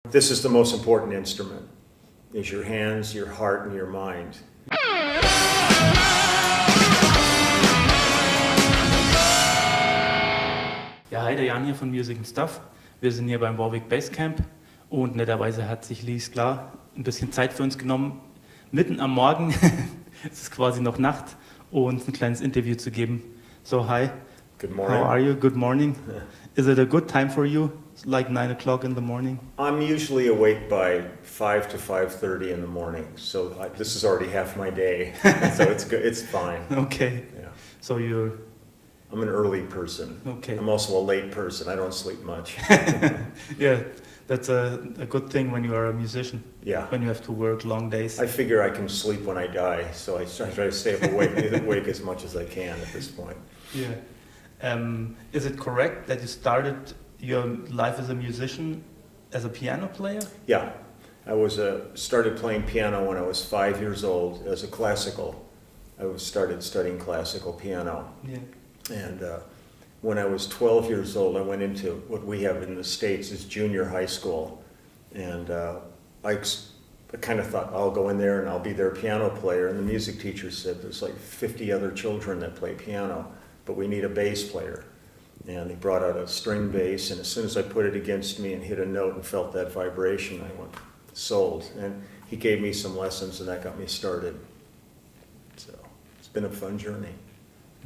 This is the most important instrument, is your hands, your heart and your mind. Ja, hi, der Jan hier von nStuff. Wir sind hier beim Warwick Bass Camp und netterweise hat sich Lee Sklar ein bisschen Zeit für uns genommen, mitten am Morgen, es ist quasi noch Nacht, uns ein kleines Interview zu geben. So, hi. Good morning. How are you? Good morning. Is it a good time for you? It's like 9 o'clock in the morning? I'm usually awake by 5 to 5:30 in the morning, so this is already half my day, so it's good. It's fine. Okay. Yeah. So you're... I'm an early person. Okay. I'm also a late person. I don't sleep much. Yeah, that's a good thing when you are a musician. Yeah. When you have to work long days. I figure I can sleep when I die, so I try to stay awake as much as I can at this point. Yeah. Is it correct that you started your life as a musician as a piano player? Yeah. I started playing piano when I was 5 years old as a classical. Started studying classical piano. Yeah. And when I was 12 years old, I went into what we have in the States is junior high school. And I kind of thought, I'll go in there and I'll be their piano player. And the music teacher said, there's like 50 other children that play piano, but we need a bass player. And he brought out a string bass, and as soon as I put it against me and hit a note and felt that vibration, I went, sold. And he gave me some lessons, and that got me started. So it's been a fun journey.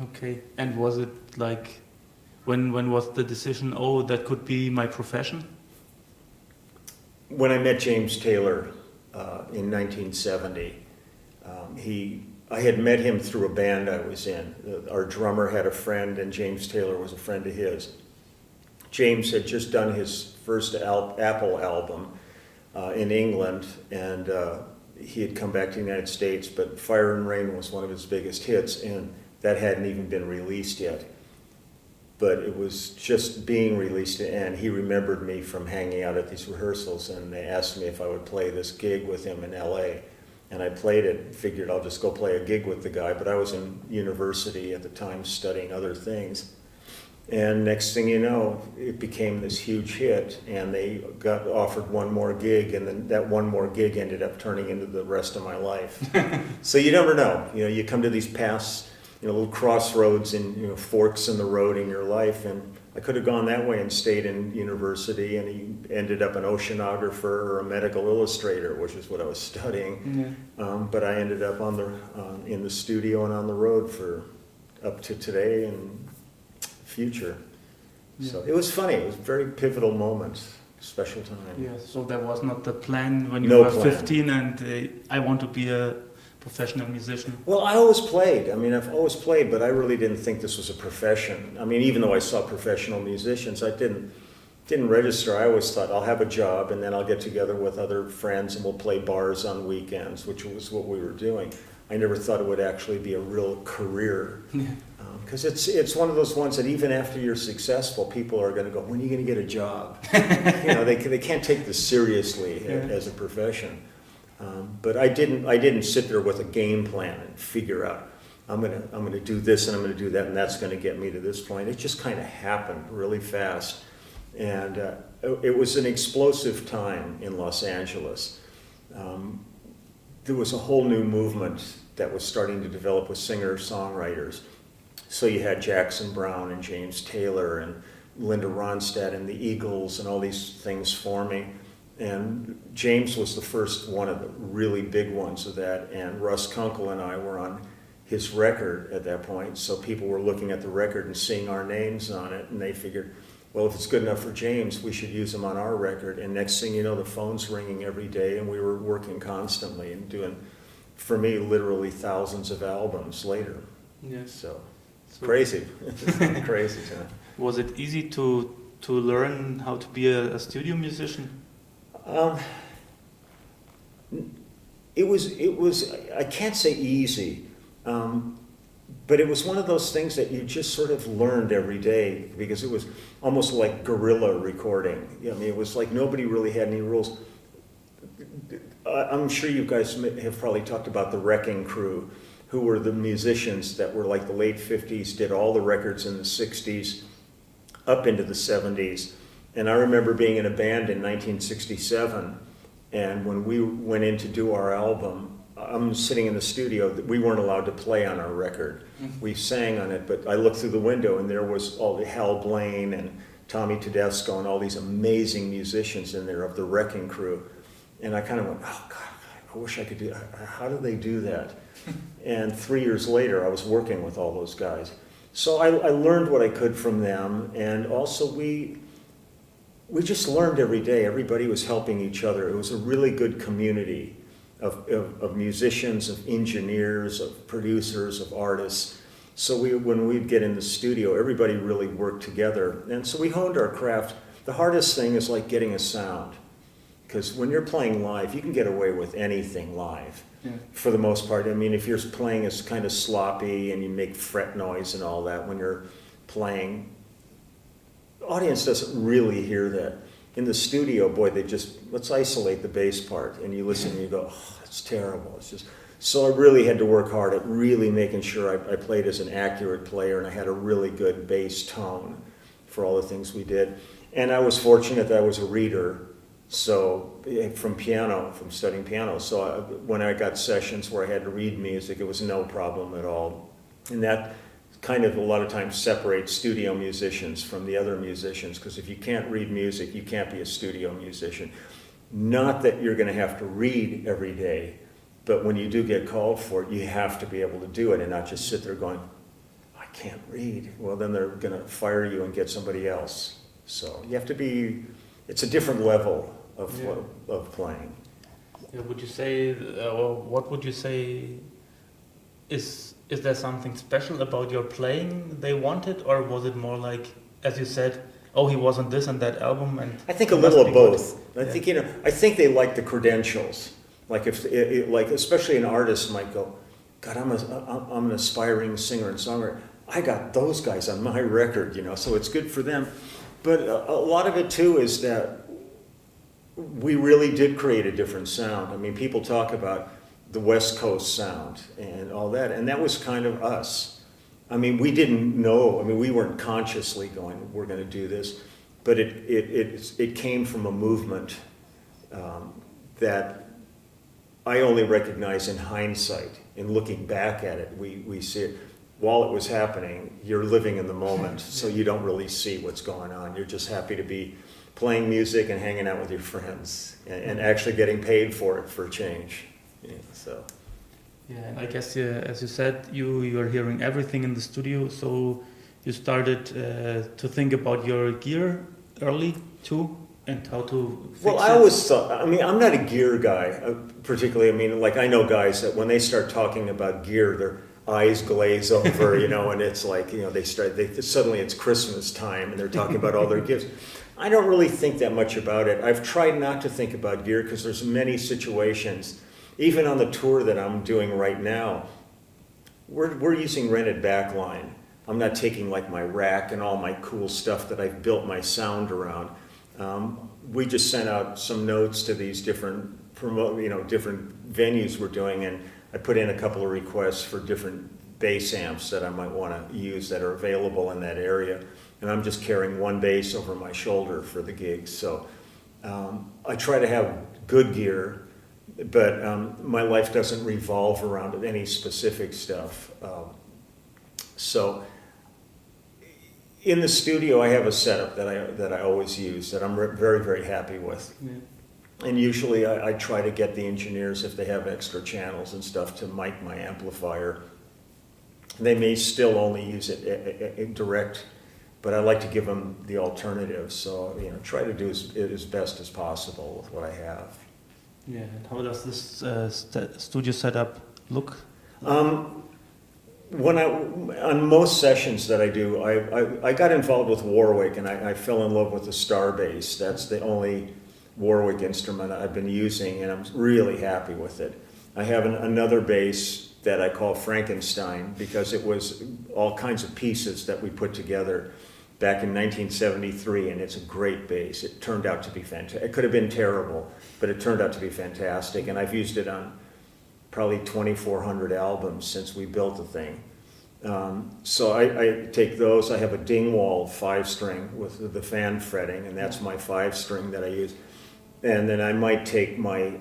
Okay. And was it like, when was the decision, oh, that could be my profession? When I met James Taylor in 1970, I had met him through a band I was in. Our drummer had a friend, and James Taylor was a friend of his. James had just done his first Apple album in England, and he had come back to the United States, but Fire and Rain was one of his biggest hits, and that hadn't even been released yet. But it was just being released, and he remembered me from hanging out at these rehearsals, and they asked me if I would play this gig with him in LA. And I played it, figured I'll just go play a gig with the guy, but I was in university at the time studying other things. And next thing you know, it became this huge hit, and they got offered one more gig, and then that one more gig ended up turning into the rest of my life. So you never know. You know, you come to these paths, little crossroads and forks in the road in your life, and I could have gone that way and stayed in university, and he ended up an oceanographer or a medical illustrator, which is what I was studying. Yeah. But I ended up in the studio and on the road for up to today and future. Yeah. So it was funny. It was a very pivotal moment, special time. Yeah. So that was not the plan when you were 15 and I want to be a professional musician? Well, I always played. I mean, I've always played, but I really didn't think this was a profession. I mean, even though I saw professional musicians, I didn't register. I always thought I'll have a job and then I'll get together with other friends and we'll play bars on weekends, which was what we were doing. I never thought it would actually be a real career. Because it's one of those ones that even after you're successful, people are going to go, when are you going to get a job? They can't take this seriously as a profession. But I didn't sit there with a game plan and figure out I'm gonna do this and I'm gonna do that and that's gonna get me to this point. It just kind of happened really fast, and it was an explosive time in Los Angeles. There was a whole new movement that was starting to develop with singer-songwriters. So you had Jackson Browne and James Taylor and Linda Ronstadt and the Eagles and all these things forming. And James was the first one of the really big ones of that, and Russ Kunkel and I were on his record at that point, so people were looking at the record and seeing our names on it, and they figured, well, if it's good enough for James, we should use him on our record. And next thing you know, the phone's ringing every day, and we were working constantly and doing, for me, literally thousands of albums later. Yeah. So crazy. Crazy time. Was it easy to learn how to be a studio musician? It was, I can't say easy, but it was one of those things that you just sort of learned every day, because it was almost like guerrilla recording. I mean, it was like nobody really had any rules. I'm sure you guys have probably talked about the Wrecking Crew, who were the musicians that were like the late 50s, did all the records in the 60s, up into the 70s. And I remember being in a band in 1967, and when we went in to do our album, I'm sitting in the studio. We weren't allowed to play on our record. We sang on it, but I looked through the window and there was all the Hal Blaine and Tommy Tedesco and all these amazing musicians in there of the Wrecking Crew. And I kind of went, oh God, I wish I could do that. How do they do that? And 3 years later, I was working with all those guys. So I learned what I could from them, and also we just learned every day. Everybody was helping each other. It was a really good community of musicians, of engineers, of producers, of artists. So when we'd get in the studio, everybody really worked together. And so we honed our craft. The hardest thing is like getting a sound. Because when you're playing live, you can get away with anything live, for the most part. I mean, if you're playing is kind of sloppy and you make fret noise and all that when you're playing, the audience doesn't really hear that. In the studio, boy, let's isolate the bass part, and you listen and you go, oh, it's terrible. It's just, so I really had to work hard at really making sure I played as an accurate player, and I had a really good bass tone for all the things we did. And I was fortunate that I was a reader. So from studying piano, so when I got sessions where I had to read music, it was no problem at all. And that kind of a lot of times separates studio musicians from the other musicians, because if you can't read music, you can't be a studio musician. Not that you're going to have to read every day, but when you do get called for it, you have to be able to do it and not just sit there going, I can't read. Well, then they're going to fire you and get somebody else. So you have to be, it's a different level of playing. Yeah, would you say, or what would you say, is there something special about your playing they wanted, or was it more like, as you said, oh, he was on this and that album? And I think a little of both. I think, I think they like the credentials. Like like especially an artist might go, God, I'm an aspiring singer and songwriter. I got those guys on my record, so it's good for them. But a lot of it too is that we really did create a different sound. I mean, people talk about the West Coast sound and all that, and that was kind of us. I mean, we didn't know, we weren't consciously going, we're going to do this, but it came from a movement that I only recognize in hindsight. In looking back at it, we see it. While it was happening, you're living in the moment, so you don't really see what's going on. You're just happy to be playing music and hanging out with your friends and actually getting paid for it for a change. Yeah, and I guess, as you said, you are hearing everything in the studio, so you started to think about your gear early too, and how to fix Well, I always thought, I'm not a gear guy particularly. Like I know guys that when they start talking about gear, their eyes glaze over, and it's like, suddenly it's Christmas time and they're talking about all their gifts. I don't really think that much about it. I've tried not to think about gear because there's many situations, even on the tour that I'm doing right now, we're using rented backline. I'm not taking like my rack and all my cool stuff that I've built my sound around. We just sent out some notes to these different different venues we're doing, and I put in a couple of requests for different bass amps that I might want to use that are available in that area. And I'm just carrying one bass over my shoulder for the gigs. So I try to have good gear, but my life doesn't revolve around any specific stuff. So in the studio, I have a setup that I always use that I'm very, very happy with. Yeah. And usually I try to get the engineers, if they have extra channels and stuff, to mic my amplifier. They may still only use it direct, but I like to give them the alternative. So, try to do it as best as possible with what I have. Yeah, and how does this studio setup look? On most sessions that I do, I got involved with Warwick, and I fell in love with the Star bass. That's the only Warwick instrument I've been using, and I'm really happy with it. I have another bass that I call Frankenstein, because it was all kinds of pieces that we put together back in 1973, and it's a great bass. It turned out to be fantastic. It could have been terrible, but it turned out to be fantastic, and I've used it on probably 2,400 albums since we built the thing. So I take those. I have a Dingwall 5-string with the fan fretting, and that's my 5-string that I use. And then I might take my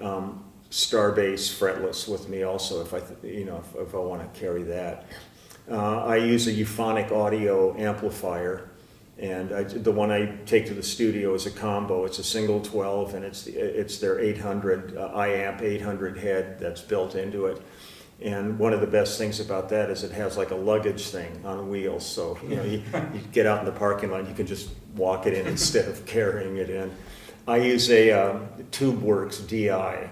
Starbase fretless with me also if I want to carry that. I use a euphonic audio amplifier, and the one I take to the studio is a combo. It's a single 12, and it's their 800 iAmp 800 head that's built into it. And one of the best things about that is it has like a luggage thing on wheels. So you get out in the parking lot, you can just walk it in instead of carrying it in. I use a TubeWorks DI.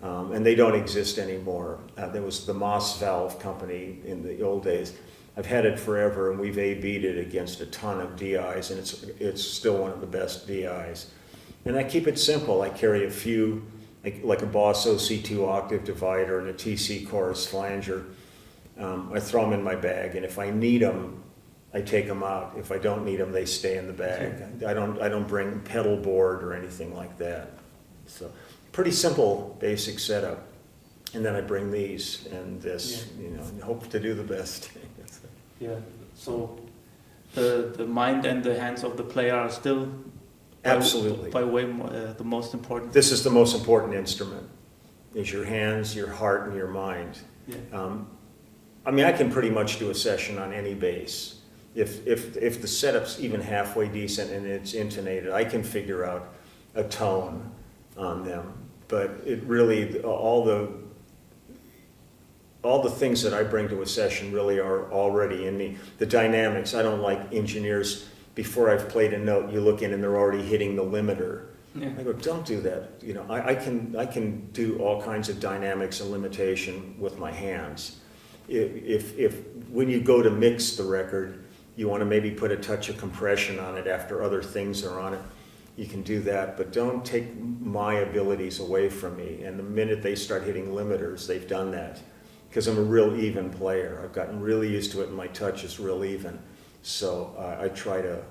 And they don't exist anymore. There was the Moss Valve company in the old days. I've had it forever, and we've A/B'd it against a ton of DIs, and it's still one of the best DIs. And I keep it simple. I carry a few, like a Boss OC2 octave divider and a TC chorus flanger. I throw them in my bag, and if I need them, I take them out. If I don't need them, they stay in the bag. I don't bring pedal board or anything like that. So. Pretty simple, basic setup, and then I bring these and this, and hope to do the best. Yeah. So the mind and the hands of the player are still absolutely by way more, the most important. This is the most important instrument: is your hands, your heart, and your mind. Yeah. I mean, I can pretty much do a session on any bass. If the setup's even halfway decent and it's intonated, I can figure out a tone on them. But it really, all the things that I bring to a session really are already in me. The dynamics, I don't like engineers, before I've played a note, you look in and they're already hitting the limiter. Yeah. I go, don't do that. I can do all kinds of dynamics and limitation with my hands. If when you go to mix the record, you want to maybe put a touch of compression on it after other things are on it, you can do that, but don't take my abilities away from me. And the minute they start hitting limiters, they've done that. Because I'm a real even player. I've gotten really used to it, and my touch is real even. So I try to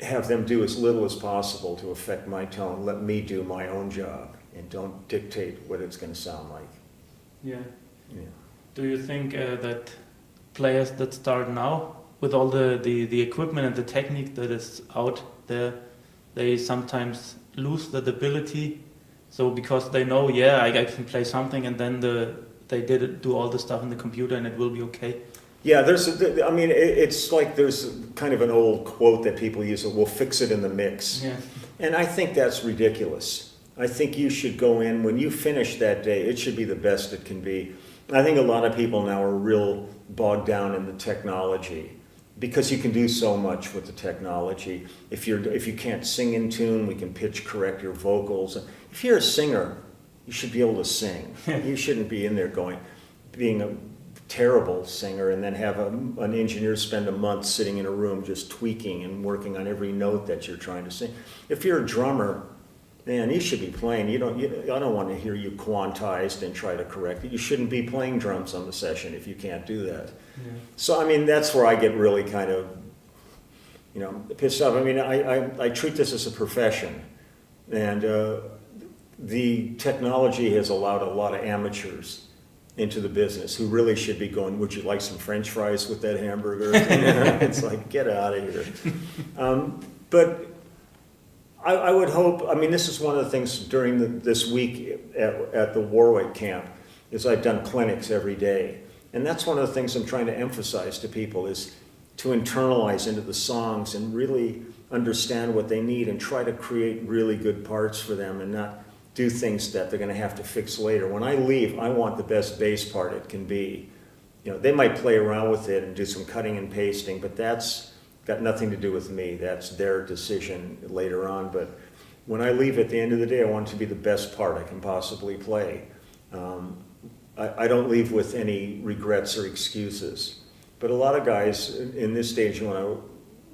have them do as little as possible to affect my tone. Let me do my own job, and don't dictate what it's going to sound like. Yeah. Yeah. Do you think that players that start now, with all the equipment and the technique that is out there, they sometimes lose that ability? So because they know, I can play something, and then they do all the stuff in the computer and it will be okay. Yeah, it's like there's kind of an old quote that people use, we'll fix it in the mix. Yeah. And I think that's ridiculous. I think you should go in, when you finish that day, it should be the best it can be. I think a lot of people now are real bogged down in the technology, because you can do so much with the technology. If you can't sing in tune, we can pitch correct your vocals. If you're a singer, you should be able to sing. You shouldn't be in there being a terrible singer and then have an engineer spend a month sitting in a room just tweaking and working on every note that you're trying to sing. If you're a drummer, man, you should be playing. I don't want to hear you quantized and try to correct it. You shouldn't be playing drums on the session if you can't do that. Yeah. So, that's where I get really kind of, pissed off. I treat this as a profession, and the technology has allowed a lot of amateurs into the business who really should be going, would you like some French fries with that hamburger? It's like, get out of here. But I would hope, this is one of the things during this week at the Warwick camp, is I've done clinics every day. And that's one of the things I'm trying to emphasize to people, is to internalize into the songs and really understand what they need and try to create really good parts for them and not do things that they're going to have to fix later. When I leave, I want the best bass part it can be. They might play around with it and do some cutting and pasting, but that's got nothing to do with me. That's their decision later on. But when I leave at the end of the day, I want it to be the best part I can possibly play. I don't leave with any regrets or excuses. But a lot of guys in this stage,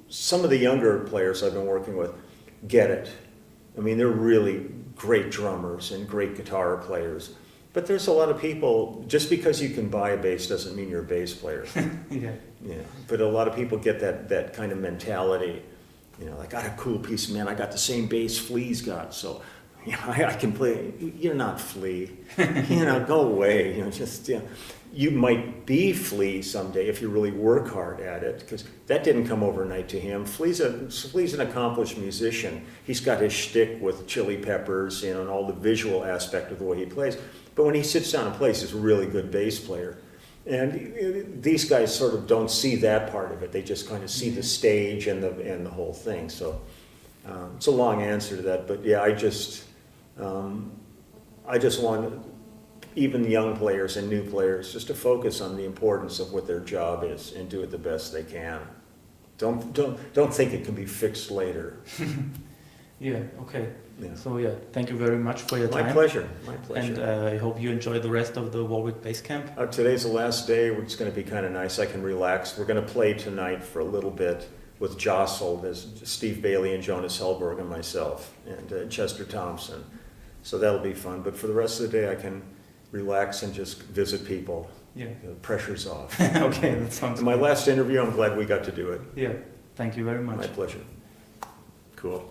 some of the younger players I've been working with get it. They're really great drummers and great guitar players. But there's a lot of people, just because you can buy a bass doesn't mean you're a bass player. Yeah. But a lot of people get that kind of mentality. I got a cool piece, man. I got the same bass Flea's got, so I can play. You're not Flea. Go away. Just you might be Flea someday if you really work hard at it, because that didn't come overnight to him. Flea's an accomplished musician. He's got his shtick with Chili Peppers, and all the visual aspect of the way he plays. But when he sits down and plays, he's a really good bass player. And these guys sort of don't see that part of it. They just kind of see the stage and the whole thing. So it's a long answer to that, but yeah, I just want even young players and new players just to focus on the importance of what their job is and do it the best they can. Don't think it can be fixed later. Yeah. Okay. Yeah. So yeah, thank you very much for your time. My pleasure. And I hope you enjoy the rest of the Warwick Bass Camp. Today's the last day. It's going to be kind of nice. I can relax. We're going to play tonight for a little bit with Jostle. There's Steve Bailey and Jonas Hellberg and myself and Chester Thompson. So that'll be fun. But for the rest of the day, I can relax and just visit people. Yeah. The pressure's off. Okay, that sounds My good. last interview, I'm glad we got to do it. Yeah. Thank you very much. My pleasure. Cool.